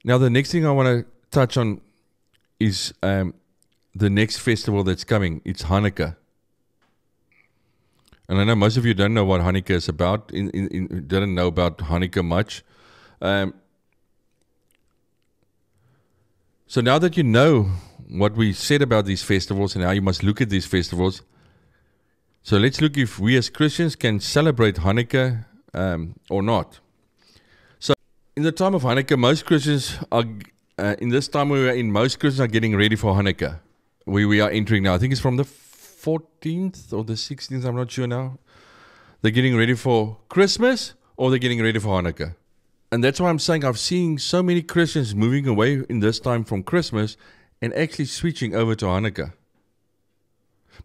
Now, the next thing I want to touch on is the next festival that's coming. It's Hanukkah. And I know most of you don't know what Hanukkah is about, didn't know about Hanukkah much. So now that you know what we said about these festivals and how you must look at these festivals, so let's look if we as Christians can celebrate Hanukkah or not. So in the time of Hanukkah, most Christians are, in this time we are in, most Christians are getting ready for Hanukkah. We are entering now. I think it's from the 14th or the 16th, I'm not sure now. They're getting ready for Christmas or they're getting ready for Hanukkah. And that's why I'm saying I've seen so many Christians moving away in this time from Christmas and actually switching over to Hanukkah.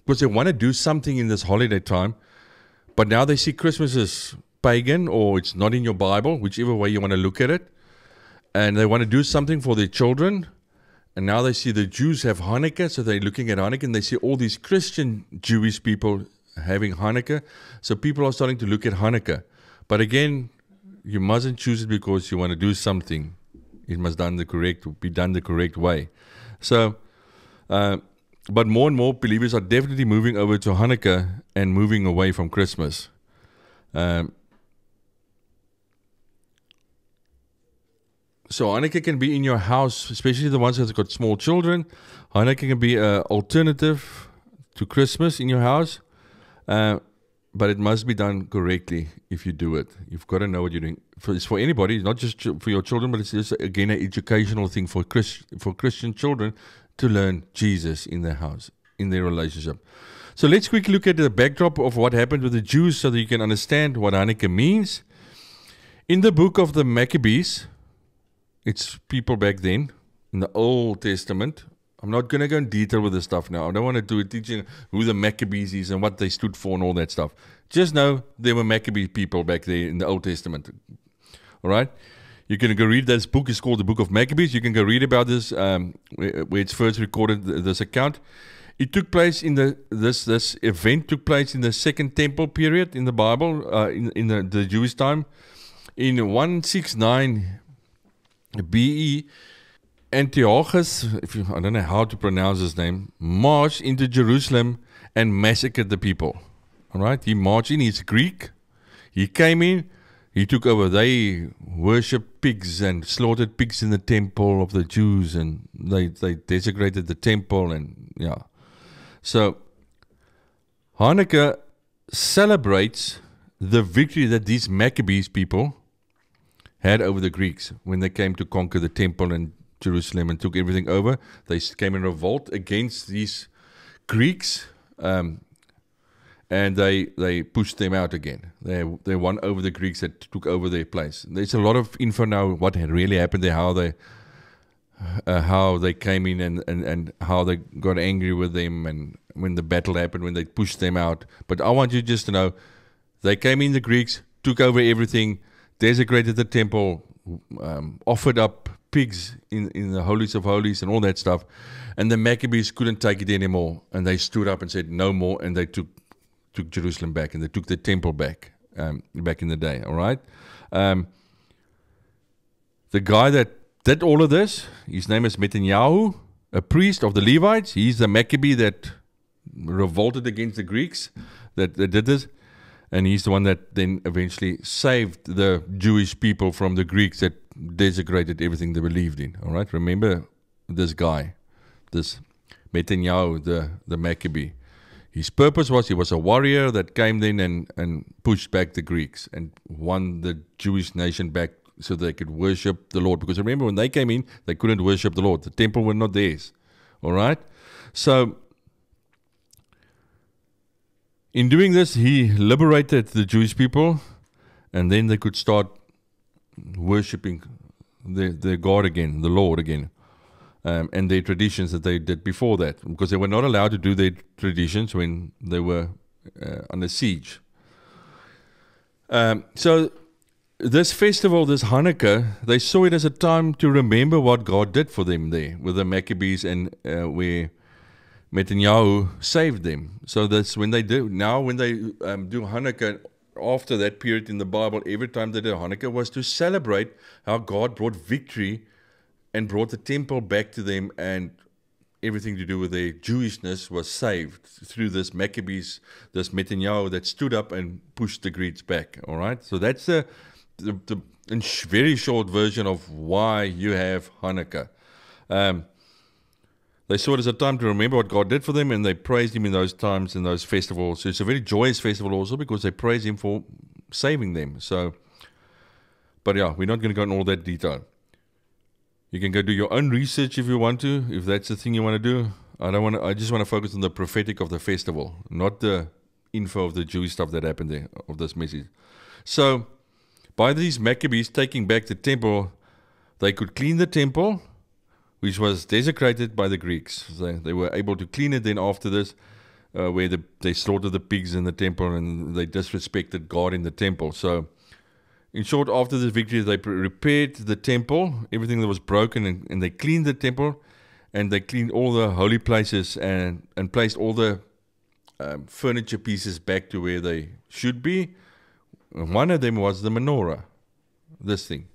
Because they want to do something in this holiday time, but now they see Christmas as pagan or it's not in your Bible, whichever way you want to look at it. And they want to do something for their children. And now they see the Jews have Hanukkah, so they're looking at Hanukkah and they see all these Christian Jewish people having Hanukkah. So people are starting to look at Hanukkah. But again, you mustn't choose it because you want to do something. It must be done the correct way. So, but more and more believers are definitely moving over to Hanukkah and moving away from Christmas. So Hanukkah can be in your house, especially the ones that got small children. Hanukkah can be an alternative to Christmas in your house. But it must be done correctly if you do it. You've got to know what you're doing. It's for anybody, not just for your children, but it's just, again, an educational thing for Christian children to learn Jesus in their house, in their relationship. So let's quickly look at the backdrop of what happened with the Jews so that you can understand what Hanukkah means. In the book of the Maccabees, it's people back then, in the Old Testament. I'm not going to go in detail with this stuff now. I don't want to do a teaching who the Maccabees is and what they stood for and all that stuff. Just know there were Maccabee people back there in the Old Testament. All right? You can go read this book. It's called the Book of Maccabees. You can go read about this, where it's first recorded, this account. It took place in this event took place in the Second Temple period in the Bible, in the Jewish time. In 169 BE, Antiochus, I don't know how to pronounce his name, marched into Jerusalem and massacred the people. All right, he marched in. He's Greek. He came in. He took over. They worshipped pigs and slaughtered pigs in the temple of the Jews, and they desecrated the temple, and yeah. So Hanukkah celebrates the victory that these Maccabees people had over the Greeks when they came to conquer the temple and Jerusalem and took everything over. They came in revolt against these Greeks, and they pushed them out again. They won over the Greeks that took over their place. There's a lot of info now what had really happened there, how they came in and how they got angry with them, and when the battle happened, when they pushed them out. But I want you just to know, they came in, the Greeks, took over everything, desecrated the temple, offered up pigs in the holies of holies and all that stuff, and the Maccabees couldn't take it anymore, and they stood up and said no more, and they took Jerusalem back, and they took the temple back back in the day. All right, the guy that did all of this, his name is Netanyahu, a priest of the Levites. He's the Maccabee that revolted against the Greeks that did this. And he's the one that then eventually saved the Jewish people from the Greeks that desecrated everything they believed in. All right, remember this guy, this Netanyahu, the Maccabee. His purpose was he was a warrior that came in and pushed back the Greeks and won the Jewish nation back so they could worship the Lord. Because remember, when they came in, they couldn't worship the Lord. The temple was not theirs. All right, so in doing this, he liberated the Jewish people, and then they could start worshipping their God again, the Lord again, and their traditions that they did before that, because they were not allowed to do their traditions when they were under siege. So this festival, this Hanukkah, they saw it as a time to remember what God did for them there with the Maccabees, and where Netanyahu saved them. So that's when they do. Now when they do Hanukkah, after that period in the Bible, every time they did Hanukkah was to celebrate how God brought victory and brought the temple back to them, and everything to do with their Jewishness was saved through this Maccabees, this Netanyahu that stood up and pushed the Greeks back. All right, so that's the very short version of why you have Hanukkah. They saw it as a time to remember what God did for them, and they praised Him in those times and those festivals. So it's a very joyous festival also because they praise Him for saving them. So, but yeah, we're not going to go into all that detail. You can go do your own research if you want to, if that's the thing you want to do. I just want to focus on the prophetic of the festival, not the info of the Jewish stuff that happened there, of this message. So, by these Maccabees taking back the temple, they could clean the temple, which was desecrated by the Greeks. They were able to clean it then after this, where they slaughtered the pigs in the temple and they disrespected God in the temple. So, in short, after this victory, they repaired the temple, everything that was broken, and they cleaned the temple, and they cleaned all the holy places and placed all the furniture pieces back to where they should be. And one of them was the menorah, this thing,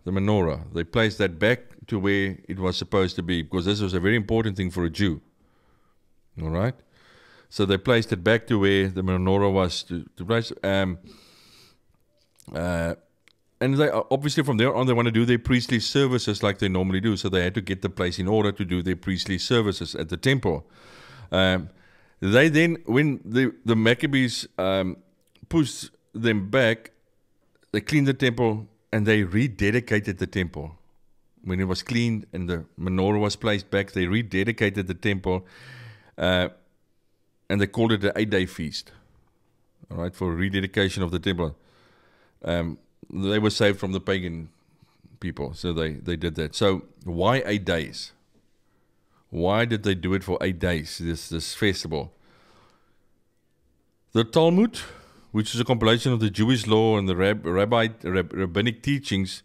the menorah. They placed that back to where it was supposed to be, because this was a very important thing for a Jew. All right? So they placed it back to where the menorah was to place. And they obviously from there on they want to do their priestly services like they normally do. So they had to get the place in order to do their priestly services at the temple. They then, when the Maccabees pushed them back, they cleaned the temple and they rededicated the temple. When it was cleaned and the menorah was placed back, they rededicated the temple, and they called it an 8-day feast. All right, for rededication of the temple. They were saved from the pagan people, so they did that. So why 8 days? Why did they do it for 8 days, this festival? The Talmud, which is a compilation of the Jewish law and the rabbinic teachings,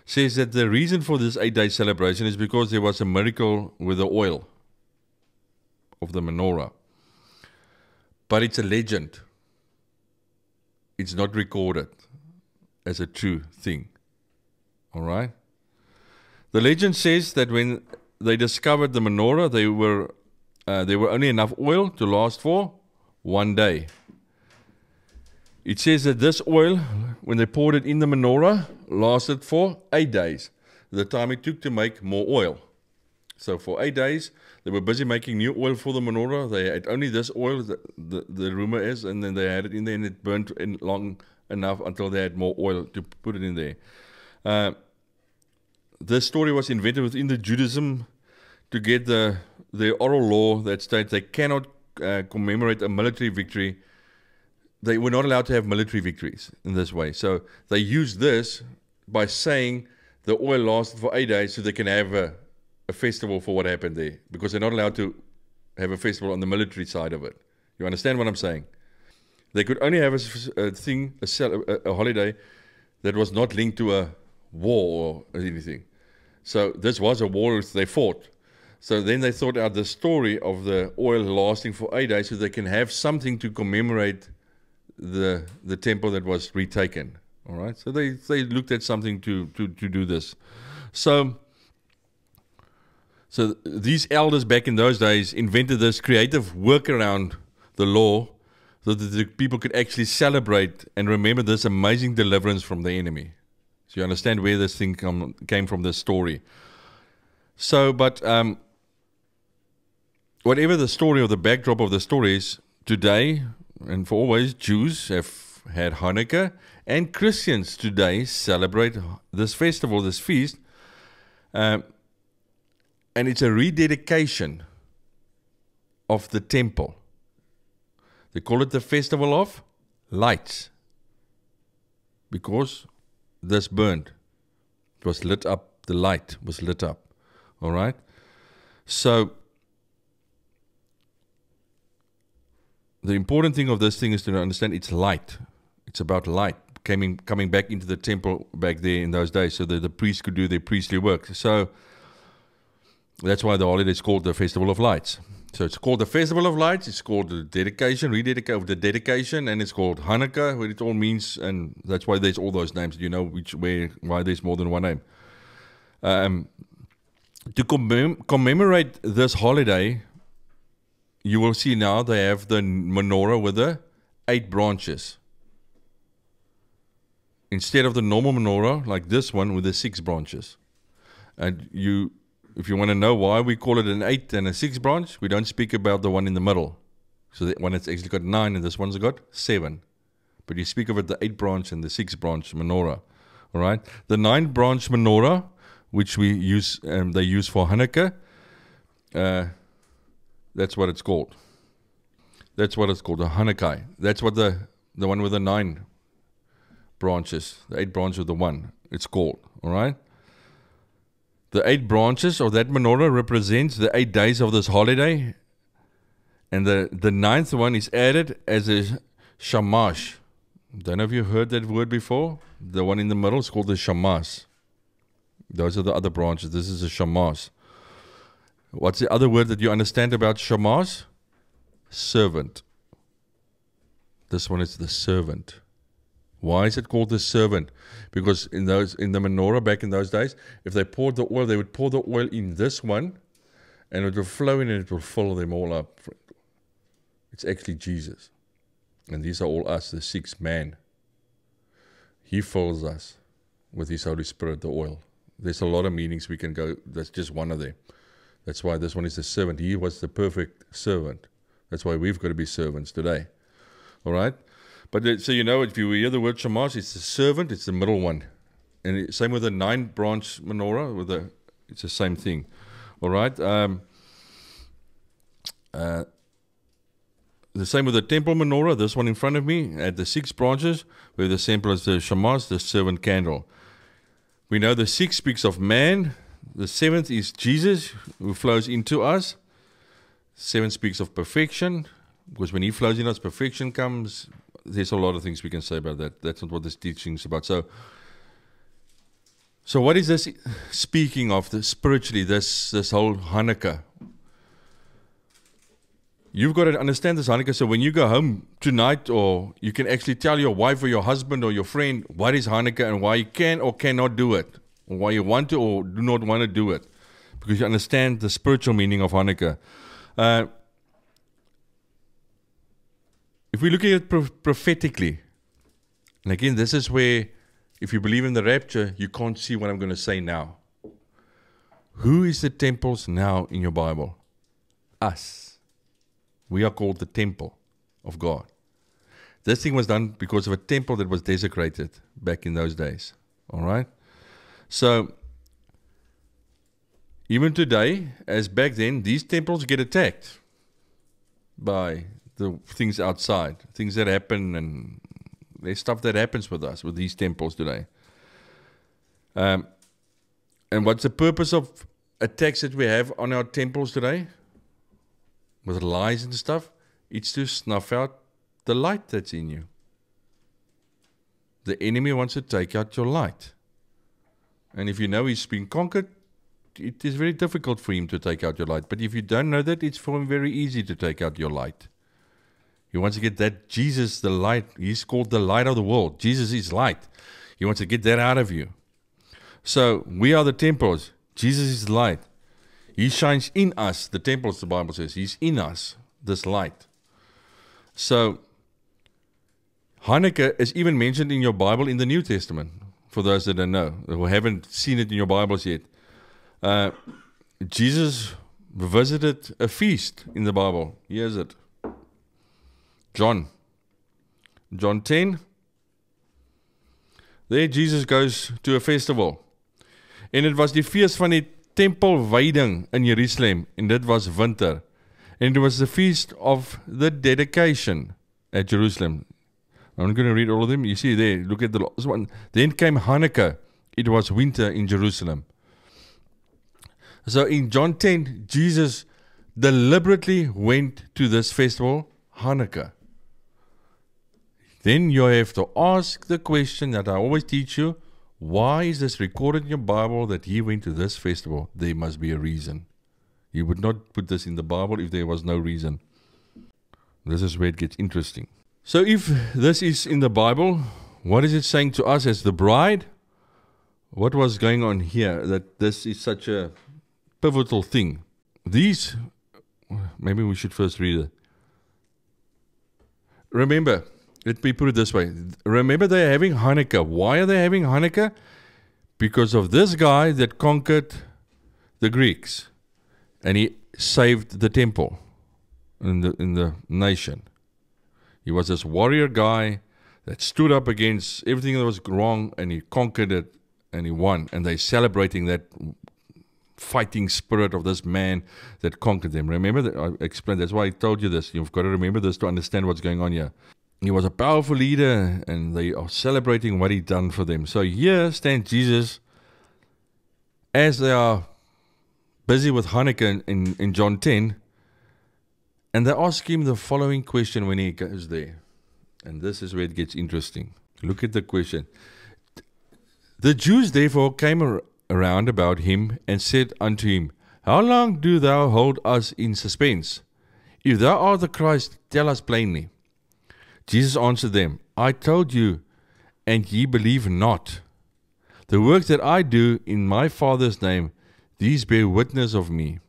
says that the reason for this 8-day celebration is because there was a miracle with the oil of the menorah. But it's a legend. It's not recorded as a true thing. All right? The legend says that when they discovered the menorah, there were only enough oil to last for 1 day. It says that this oil, when they poured it in the menorah, lasted for 8 days, the time it took to make more oil. So for 8 days, they were busy making new oil for the menorah. They had only this oil, the rumor is, and then they had it in there and it burnt in long enough until they had more oil to put it in there. This story was invented within the Judaism to get the oral law that states they cannot commemorate a military victory. They were not allowed to have military victories in this way. So they used this by saying the oil lasted for 8 days so they can have a festival for what happened there, because they're not allowed to have a festival on the military side of it. You understand what I'm saying? They could only have a holiday that was not linked to a war or anything. So this was a war they fought. So then they thought out the story of the oil lasting for 8 days so they can have something to commemorate the temple that was retaken. All right. So they looked at something to do this. So these elders back in those days invented this creative workaround the law so that the people could actually celebrate and remember this amazing deliverance from the enemy. So you understand where this thing came from, this story. So, but whatever the story or the backdrop of the story is, today and for always, Jews have had Hanukkah, and Christians today celebrate this festival, this feast, and it's a rededication of the temple. They call it the Festival of Lights because this burned. It was lit up. The light was lit up. All right? So the important thing of this thing is to understand it's light. It's about light coming back into the temple back there in those days so that the priests could do their priestly work. So that's why the holiday is called the Festival of Lights. So it's called the Festival of Lights, it's called the rededication of the dedication, and it's called Hanukkah, what it all means, and that's why there's all those names. You know why there's more than one name. To commemorate this holiday, you will see now they have the menorah with the 8 branches. Instead of the normal menorah, like this one, with the 6 branches. And if you want to know why we call it an 8 and a 6 branch, we don't speak about the one in the middle. So that one it's actually got 9 and this one's got 7. But you speak of it the 8 branch and the 6 branch menorah. All right? The 9 branch menorah, which we use, they use for Hanukkah, that's what it's called. That's what it's called, the Hanukkah. That's what the one with the 9 branches, the 8 branches with the 1, it's called. All right? The 8 branches of that menorah represents the 8 days of this holiday. And the 9th one is added as a shamash. Don't know if you've heard that word before. The one in the middle is called the shamash. Those are the other branches. This is a shamash. What's the other word that you understand about shamash? Servant. This one is the servant. Why is it called the servant? Because in the menorah back in those days, if they poured the oil, they would pour the oil in this one, and it will flow in and it will fill them all up. It's actually Jesus. And these are all us, the 6th man. He fills us with His Holy Spirit, the oil. There's a lot of meanings we can go. That's just one of them. That's why this one is the servant. He was the perfect servant. That's why we've got to be servants today. All right? But so you know, if you hear the word shamash, it's the servant, it's the middle one. And same with the 9 branch menorah, it's the same thing. All right? The same with the temple menorah, this one in front of me, at the 6 branches, where the symbol is the shamash, the servant candle. We know the 6 speaks of man, the 7th is Jesus, who flows into us. 7 speaks of perfection, because when He flows in us, perfection comes. There's a lot of things we can say about that. That's not what this teaching is about. So what is this speaking of, spiritually, this whole Hanukkah? You've got to understand this Hanukkah. So when you go home tonight, or you can actually tell your wife or your husband or your friend what is Hanukkah and why you can or cannot do it, or why you want to or do not want to do it, because you understand the spiritual meaning of Hanukkah. If we look at it prophetically, and again, this is where, if you believe in the rapture, you can't see what I'm going to say now. Who is the temples now in your Bible? Us. We are called the temple of God. This thing was done because of a temple that was desecrated back in those days. All right? So, even today, as back then, these temples get attacked by the things outside, things that happen, and there's stuff that happens with us, with these temples today. And what's the purpose of attacks that we have on our temples today? With lies and stuff? It's to snuff out the light that's in you. The enemy wants to take out your light. And if you know he's been conquered, it is very difficult for him to take out your light. But if you don't know that, it's for him very easy to take out your light. He wants to get that Jesus, the light, He's called the light of the world. Jesus is light. He wants to get that out of you. So we are the temples. Jesus is light. He shines in us. The temples, the Bible says, He's in us, this light. So Hanukkah is even mentioned in your Bible in the New Testament, for those that don't know, who haven't seen it in your Bibles yet. Jesus visited a feast in the Bible. Here's it. John 10. There Jesus goes to a festival. En dit was die feest van die tempelwyding in Jerusalem. En dit was winter. And it was the feast of the dedication at Jerusalem. I'm going to read all of them. You see there, look at the last one. Then came Hanukkah. It was winter in Jerusalem. So in John 10, Jesus deliberately went to this festival, Hanukkah. Then you have to ask the question that I always teach you, why is this recorded in your Bible that He went to this festival? There must be a reason. You would not put this in the Bible if there was no reason. This is where it gets interesting. So if this is in the Bible, what is it saying to us as the bride? What was going on here that this is such a pivotal thing. These, maybe we should first read it. Remember, let me put it this way. Remember, they're having Hanukkah. Why are they having Hanukkah? Because of this guy that conquered the Greeks. And he saved the temple in the nation. He was this warrior guy that stood up against everything that was wrong, and he conquered it, and he won. And they're celebrating that fighting spirit of this man that conquered them. Remember that I explained. That's why I told you this. You've got to remember this to understand what's going on here. He was a powerful leader, and they are celebrating what he done for them. So here stands Jesus as they are busy with Hanukkah in John 10, and they ask him the following question when he goes there. And this is where it gets interesting. Look at the question. The Jews therefore came around about him and said unto him, How long do thou hold us in suspense? If thou art the Christ, tell us plainly. Jesus answered them, I told you, and ye believe not. The works that I do in my Father's name, these bear witness of me.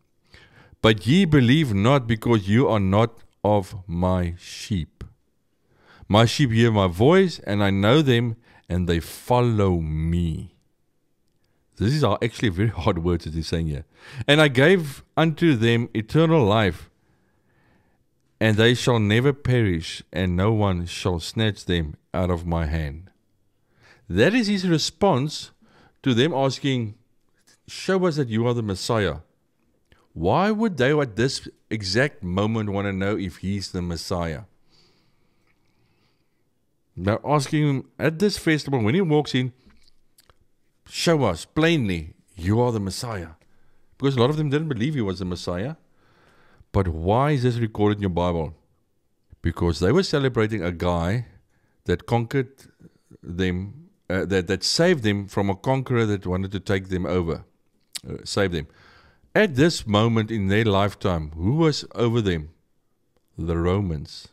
But ye believe not, because you are not of my sheep. My sheep hear my voice, and I know them, and they follow me. This is actually very hard words that he's saying here. And I gave unto them eternal life, and they shall never perish, and no one shall snatch them out of my hand. That is his response to them asking, show us that you are the Messiah. Why would they at this exact moment want to know if he's the Messiah? They're asking him at this festival, when he walks in, show us plainly, you are the Messiah. Because a lot of them didn't believe he was the Messiah. But why is this recorded in your Bible? Because they were celebrating a guy that conquered them, that saved them from a conqueror that wanted to take them over, save them. At this moment in their lifetime, who was over them? The Romans.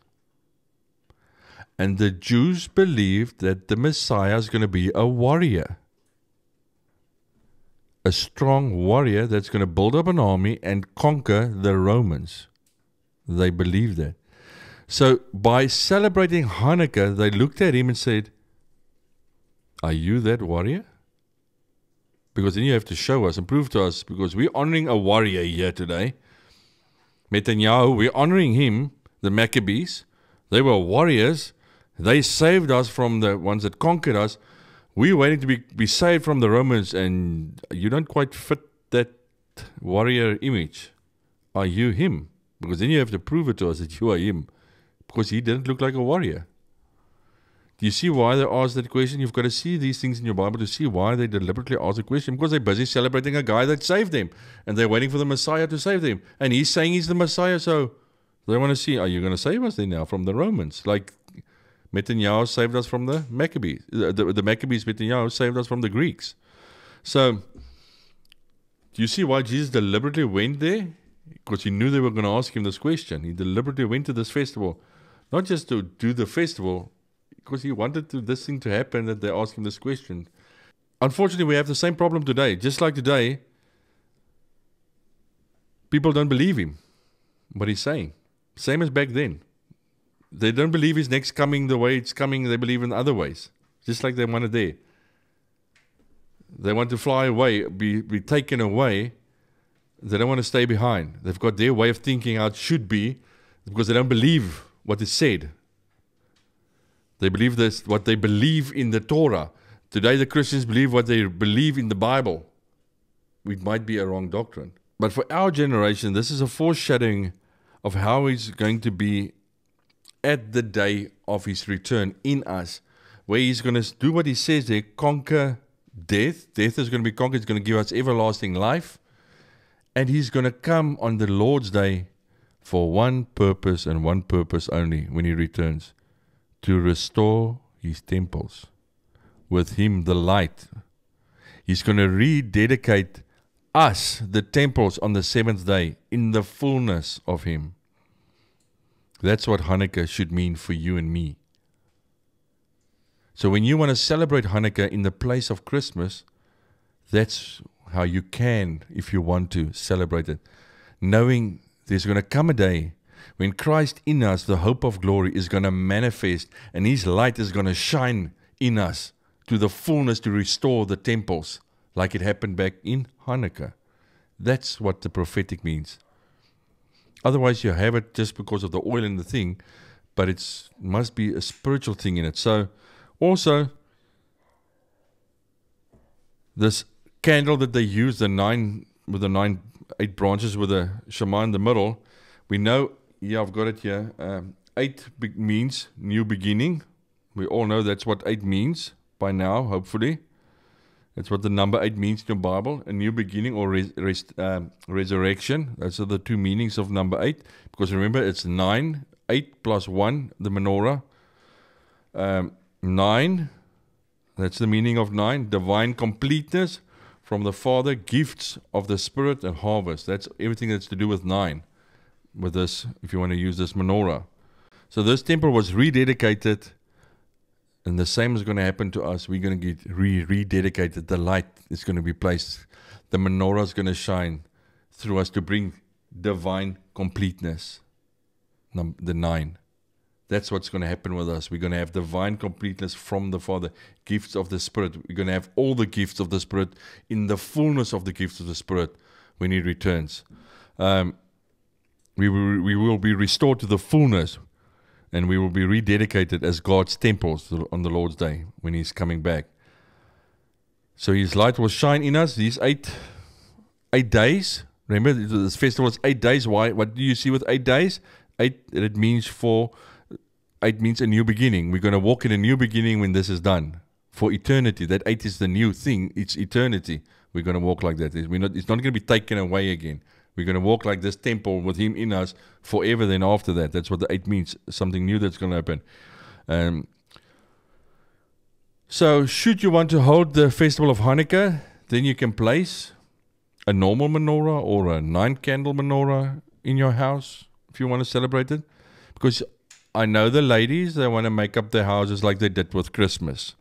And the Jews believed that the Messiah is going to be a warrior. A strong warrior that's going to build up an army and conquer the Romans. They believed that. So by celebrating Hanukkah, they looked at him and said, are you that warrior? Because then you have to show us and prove to us, because we're honoring a warrior here today. Netanyahu, we're honoring him, the Maccabees. They were warriors. They saved us from the ones that conquered us. We're waiting to be saved from the Romans, and you don't quite fit that warrior image. Are you him? Because then you have to prove it to us that you are him. Because he didn't look like a warrior. Do you see why they asked that question? You've got to see these things in your Bible to see why they deliberately asked the question. Because they're busy celebrating a guy that saved them. And they're waiting for the Messiah to save them. And he's saying he's the Messiah, so they want to see, are you going to save us then now from the Romans? Like Netanyahu saved us from the Maccabees. The Maccabees, Netanyahu saved us from the Greeks. So, do you see why Jesus deliberately went there? Because he knew they were going to ask him this question. He deliberately went to this festival. Not just to do the festival, because he wanted this thing to happen, that they asked him this question. Unfortunately, we have the same problem today. Just like today, people don't believe him, what he's saying. Same as back then. They don't believe his next coming the way it's coming. They believe in other ways. Just like they wanted there. They want to fly away, be taken away. They don't want to stay behind. They've got their way of thinking how it should be, because they don't believe what is said. They believe this, what they believe in the Torah. Today the Christians believe what they believe in the Bible. It might be a wrong doctrine. But for our generation, this is a foreshadowing of how he's going to be at the day of his return in us, where he's going to do what he says there, conquer death. Death is going to be conquered. He's going to give us everlasting life. And he's going to come on the Lord's day for one purpose and one purpose only when he returns. To restore his temples. With him, the light. He's going to rededicate us, the temples, on the seventh day in the fullness of him. That's what Hanukkah should mean for you and me. So when you want to celebrate Hanukkah in the place of Christmas, that's how you can, if you want to, celebrate it. Knowing there's going to come a day when Christ in us, the hope of glory, is going to manifest, and His light is going to shine in us to the fullness to restore the temples, like it happened back in Hanukkah. That's what the prophetic means. Otherwise, you have it just because of the oil in the thing, but it must be a spiritual thing in it. So, also, this candle that they use, the 8 branches with a Shema in the middle, we know, yeah, I've got it here. 8 means new beginning. We all know that's what 8 means by now, hopefully. That's what the number 8 means in the Bible, a new beginning or resurrection. Those are the 2 meanings of number 8. Because remember, it's 9, 8 plus 1, the menorah. 9, that's the meaning of 9, divine completeness from the Father, gifts of the Spirit, and harvest. That's everything that's to do with 9, with this, if you want to use this menorah. So this temple was rededicated, and the same is going to happen to us. We're going to get rededicated. The light is going to be placed. The menorah is going to shine through us to bring divine completeness. The 9. That's what's going to happen with us. We're going to have divine completeness from the Father, gifts of the Spirit. We're going to have all the gifts of the Spirit in the fullness of the gifts of the Spirit when He returns. We will be restored to the fullness, and we will be rededicated as God's temples on the Lord's day when He's coming back. So His light will shine in us these 8 days. Remember, this festival is 8 days. Why? What do you see with 8 days? 8 means a new beginning. We're going to walk in a new beginning when this is done. For eternity. That 8 is the new thing. It's eternity. We're going to walk like that. It's not going to be taken away again. We're going to walk like this temple with Him in us forever then after that. That's what the 8 means. Something new that's going to happen. So should you want to hold the festival of Hanukkah, then you can place a normal menorah or a 9-candle menorah in your house if you want to celebrate it. Because I know the ladies, they want to make up their houses like they did with Christmas.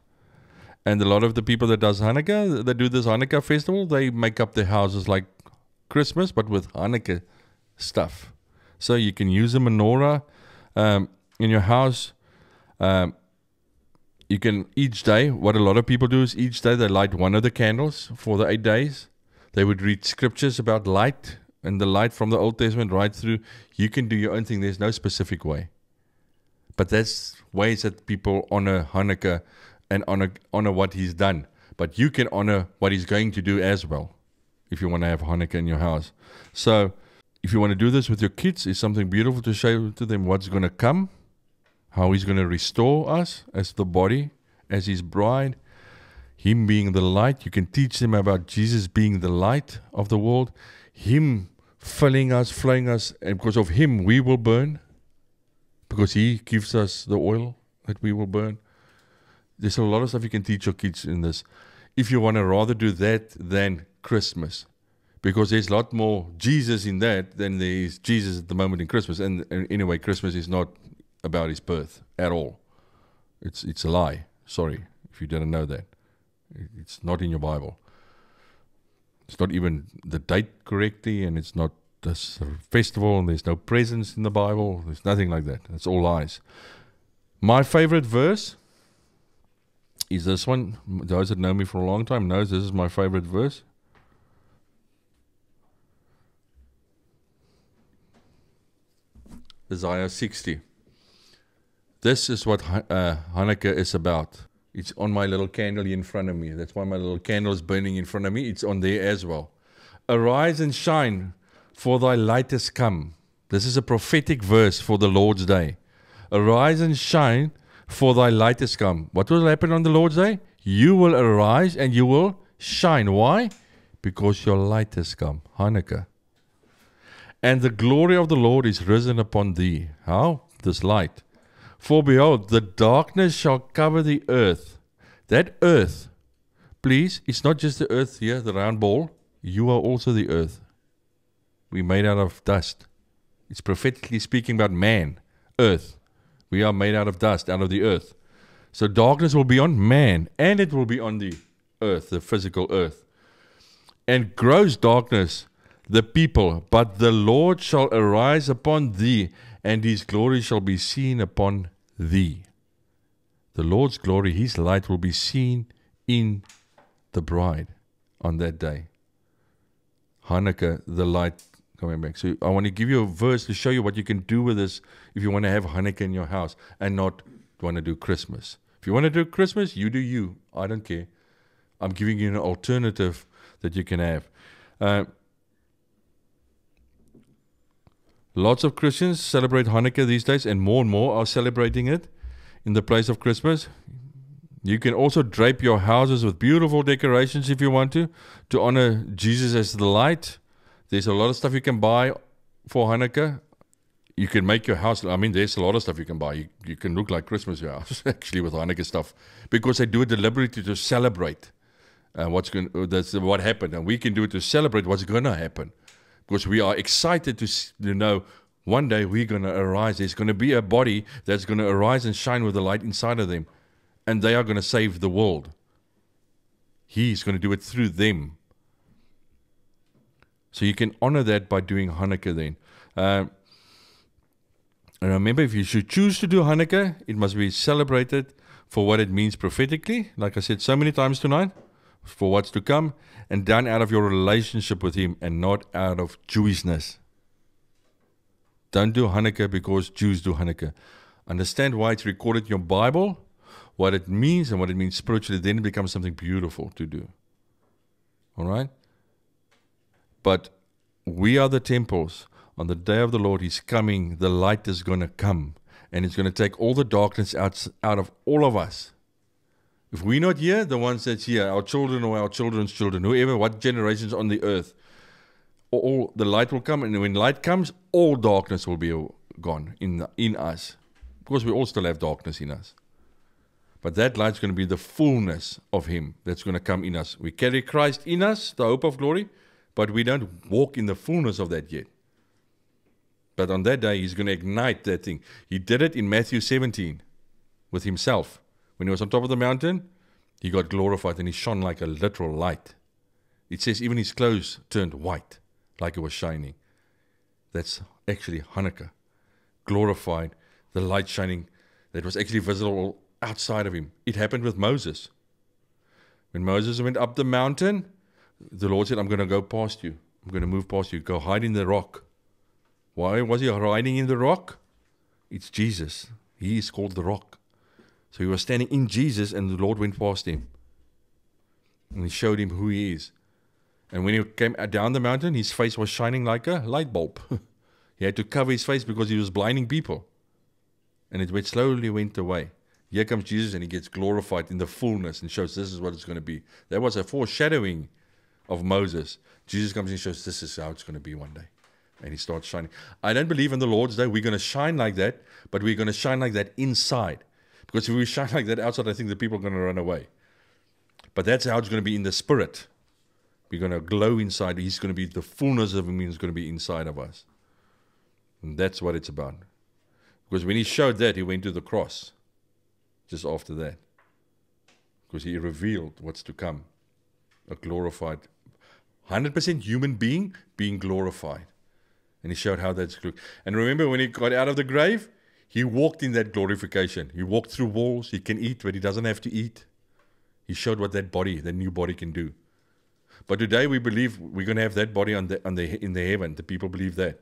And a lot of the people that does Hanukkah, that do this Hanukkah festival, they make up their houses like Christmas, but with Hanukkah stuff. So you can use a menorah in your house. You can, each day, what a lot of people do is each day they light one of the candles for the 8 days. They would read scriptures about light, and the light from the Old Testament right through. You can do your own thing. There's no specific way. But that's ways that people honor Hanukkah and honor what He's done. But you can honor what He's going to do as well, if you want to have Hanukkah in your house. So if you want to do this with your kids, it's something beautiful to show to them what's going to come, how He's going to restore us as the body, as His bride, Him being the light. You can teach them about Jesus being the light of the world, Him filling us, flowing us, and because of Him we will burn, because He gives us the oil that we will burn. There's a lot of stuff you can teach your kids in this. If you want to rather do that than Christmas, because there's a lot more Jesus in that than there is Jesus at the moment in Christmas. And anyway, Christmas is not about His birth at all. It's a lie. Sorry if you didn't know that. It's not in your Bible. It's not even the date correctly, and it's not this festival, and there's no presents in the Bible. There's nothing like that. It's all lies. My favorite verse is this one. Those that know me for a long time knows this is my favorite verse. Isaiah 60. This is what Hanukkah is about. It's on my little candle here in front of me. That's why my little candle is burning in front of me. It's on there as well. Arise and shine, for thy light has come. This is a prophetic verse for the Lord's day. Arise and shine, for thy light has come. What will happen on the Lord's day? You will arise and you will shine. Why? Because your light has come. Hanukkah. And the glory of the Lord is risen upon thee. How? This light. For behold, the darkness shall cover the earth. That earth, please, it's not just the earth here, the round ball. You are also the earth. We're made out of dust. It's prophetically speaking about man, earth. We are made out of dust, out of the earth. So darkness will be on man, and it will be on the earth, the physical earth. and gross darkness the people, but the Lord shall arise upon thee, and his glory shall be seen upon thee. The Lord's glory, his light will be seen in the bride on that day. Hanukkah, the light coming back. So I want to give you a verse to show you what you can do with this if you want to have Hanukkah in your house and not want to do Christmas. If you want to do Christmas, you do you. I don't care. I'm giving you an alternative that you can have. Lots of Christians celebrate Hanukkah these days, and more are celebrating it in the place of Christmas. You can also drape your houses with beautiful decorations if you want to honor Jesus as the light. There's a lot of stuff you can buy for Hanukkah. You can make your house, I mean, there's a lot of stuff you can buy. You can look like Christmas your house, actually, with Hanukkah stuff, because they do it deliberately to celebrate that's what happened. And we can do it to celebrate what's going to happen, because we are excited to know one day we're going to arise. There's going to be a body that's going to arise and shine with the light inside of them, and they are going to save the world. He's going to do it through them. So you can honor that by doing Hanukkah then. And remember, if you should choose to do Hanukkah, it must be celebrated for what it means prophetically, like I said so many times tonight, for what's to come, and done out of your relationship with him and not out of Jewishness. Don't do Hanukkah because Jews do Hanukkah. Understand why it's recorded in your Bible, what it means and what it means spiritually, then it becomes something beautiful to do. All right? But we are the temples. On the day of the Lord, he's coming. The light is going to come. And it's going to take all the darkness out of all of us. If we're not here, the ones that's here, our children or our children's children, whoever, what generations on the earth, all the light will come. And when light comes, all darkness will be gone in us. Because we all still have darkness in us. But that light's going to be the fullness of him that's going to come in us. We carry Christ in us, the hope of glory, but we don't walk in the fullness of that yet. But on that day, he's going to ignite that thing. He did it in Matthew 17 with himself. When he was on top of the mountain, he got glorified and he shone like a literal light. It says even his clothes turned white, like it was shining. That's actually Hanukkah. Glorified, the light shining that was actually visible outside of him. It happened with Moses. When Moses went up the mountain, the Lord said, I'm going to go past you. I'm going to move past you. Go hide in the rock. Why was he hiding in the rock? It's Jesus. He is called the rock. So he was standing in Jesus and the Lord went past him. And he showed him who he is. And when he came down the mountain, his face was shining like a light bulb. He had to cover his face because he was blinding people. And it slowly went away. Here comes Jesus and he gets glorified in the fullness and shows this is what it's going to be. That was a foreshadowing of Moses. Jesus comes and shows this is how it's going to be one day. And he starts shining. I don't believe in the Lord's day we're going to shine like that, but we're going to shine like that inside. Because if we shine like that outside, I think the people are going to run away. But that's how it's going to be in the spirit. We're going to glow inside. He's going to be, the fullness of him is going to be inside of us. And that's what it's about. Because when he showed that, he went to the cross. Just after that. Because he revealed what's to come. A glorified, 100% human being glorified. And he showed how that's good. And remember when he got out of the grave, he walked in that glorification. He walked through walls. He can eat, but he doesn't have to eat. He showed what that body, that new body can do. But today we believe we're going to have that body in the heaven. The people believe that.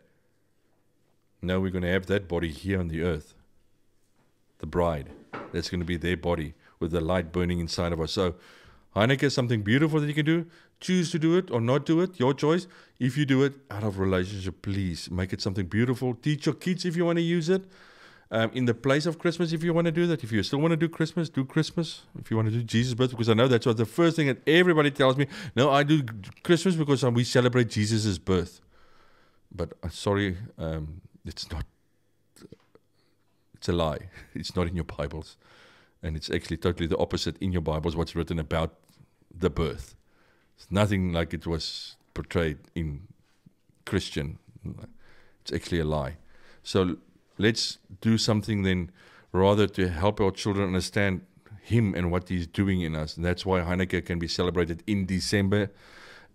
No, we're going to have that body here on the earth. The bride. That's going to be their body with the light burning inside of us. So Hanukkah is something beautiful that you can do. Choose to do it or not do it, your choice. If you do it out of relationship, please make it something beautiful. Teach your kids if you want to use it. In the place of Christmas, if you want to do that. If you still want to do Christmas, do Christmas. If you want to do Jesus' birth, because I know that's what the first thing that everybody tells me. No, I do Christmas because we celebrate Jesus' birth. But sorry, it's not. It's a lie. It's not in your Bibles. And it's actually totally the opposite in your Bibles, what's written about the birth. It's nothing like it was portrayed in Christian. It's actually a lie. So let's do something then rather to help our children understand him and what he's doing in us. And that's why Hanukkah can be celebrated in December.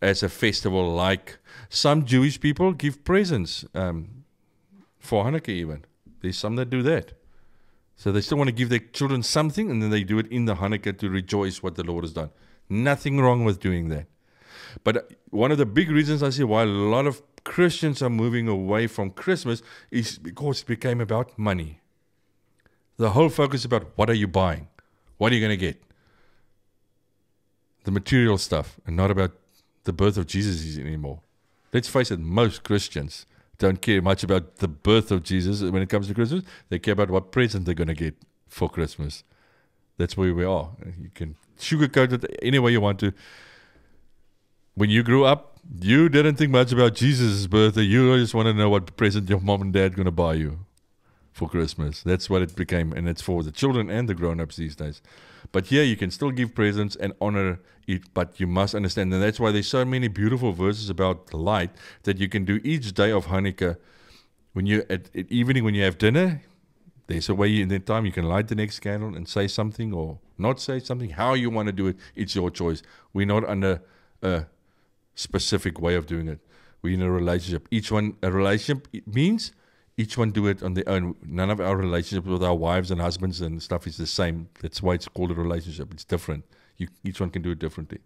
as a festival. Like some Jewish people give presents for Hanukkah even. There's some that do that. So they still want to give their children something, and then they do it in the Hanukkah to rejoice what the Lord has done. Nothing wrong with doing that. But one of the big reasons I see why a lot of Christians are moving away from Christmas is because it became about money. The whole focus is about what are you buying? What are you going to get? The material stuff, and not about the birth of Jesus anymore. Let's face it, most Christians don't care much about the birth of Jesus when it comes to Christmas. They care about what present they're going to get for Christmas. That's where we are. You can sugarcoat it any way you want to. When you grew up, you didn't think much about Jesus' birthday. You just want to know what present your mom and dad are going to buy you for Christmas. That's what it became, and it's for the children and the grown-ups these days. But here you can still give presents and honor it, but you must understand, and that's why there's so many beautiful verses about light that you can do each day of Hanukkah. When you at evening, when you have dinner, there's a way in that time you can light the next candle and say something or not say something. How you want to do it, it's your choice. We're not under a specific way of doing it. We're in a relationship. A relationship means each one do it on their own. None of our relationships with our wives and husbands and stuff is the same. That's why it's called a relationship. It's different. Each one can do it differently.